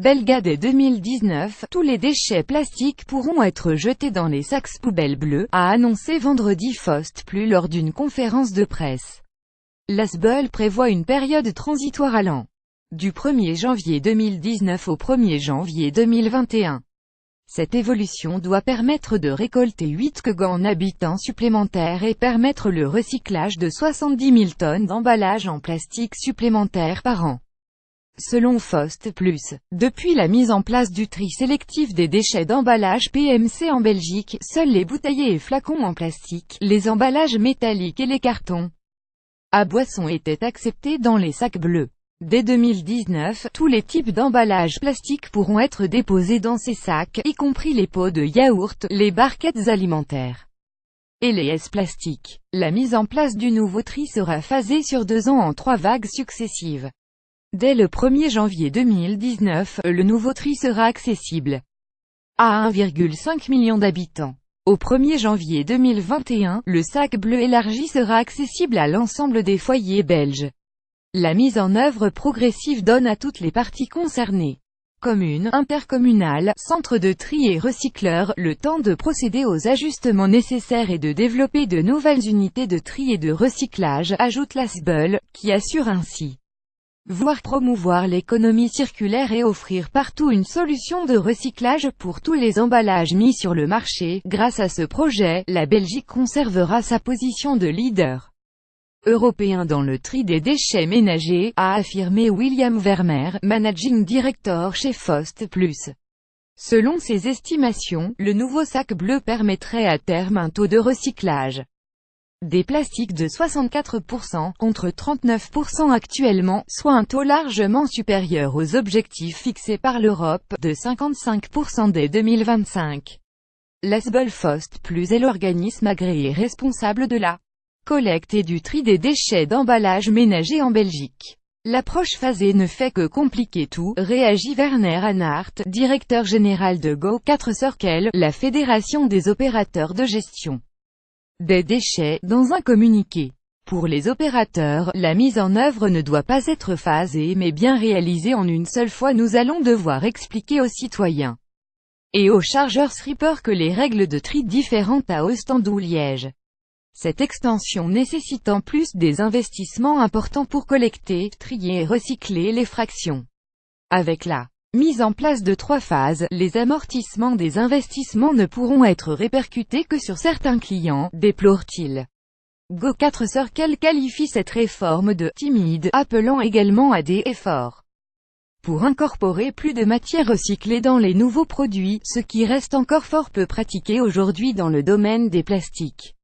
Belga dès 2019, tous les déchets plastiques pourront être jetés dans les sacs poubelles bleus, a annoncé vendredi Fost Plus lors d'une conférence de presse. L'ASBL prévoit une période transitoire allant du 1er janvier 2019 au 1er janvier 2021. Cette évolution doit permettre de récolter 8 kg en habitants supplémentaires et permettre le recyclage de 70 000 tonnes d'emballages en plastique supplémentaires par an. Selon Fost Plus, depuis la mise en place du tri sélectif des déchets d'emballage PMC en Belgique, seuls les bouteilles et flacons en plastique, les emballages métalliques et les cartons à boissons étaient acceptés dans les sacs bleus. Dès 2019, tous les types d'emballages plastiques pourront être déposés dans ces sacs, y compris les pots de yaourt, les barquettes alimentaires et les plastiques. La mise en place du nouveau tri sera phasée sur 2 ans en 3 vagues successives. Dès le 1er janvier 2019, le nouveau tri sera accessible à 1,5 million d'habitants. Au 1er janvier 2021, le sac bleu élargi sera accessible à l'ensemble des foyers belges. La mise en œuvre progressive donne à toutes les parties concernées, communes, intercommunales, centres de tri et recycleurs, le temps de procéder aux ajustements nécessaires et de développer de nouvelles unités de tri et de recyclage, ajoute l'ASBL, qui assure ainsi vouloir promouvoir l'économie circulaire et offrir partout une solution de recyclage pour tous les emballages mis sur le marché. Grâce à ce projet, la Belgique conservera sa position de leader européen dans le tri des déchets ménagers, a affirmé William Vermeer, managing director chez Fost Plus. Selon ses estimations, le nouveau sac bleu permettrait à terme un taux de recyclage des plastiques de 64%, contre 39% actuellement, soit un taux largement supérieur aux objectifs fixés par l'Europe, de 55% dès 2025. L'ASBL Fost Plus est l'organisme agréé responsable de la collecte et du tri des déchets d'emballage ménagers en Belgique. L'approche phasée ne fait que compliquer tout, réagit Werner Anhart, directeur général de Go4 Circle, la fédération des opérateurs de gestion des déchets, dans un communiqué. Pour les opérateurs, la mise en œuvre ne doit pas être phasée mais bien réalisée en une seule fois. Nous allons devoir expliquer aux citoyens et aux chargeurs strippers que les règles de tri différentes à Ostende ou Liège. Cette extension nécessite en plus des investissements importants pour collecter, trier et recycler les fractions. Avec la mise en place de 3 phases, les amortissements des investissements ne pourront être répercutés que sur certains clients, déplore-t-il. Go4 Circle qualifie cette réforme de « timide », appelant également à des efforts pour incorporer plus de matières recyclées dans les nouveaux produits, ce qui reste encore fort peu pratiqué aujourd'hui dans le domaine des plastiques.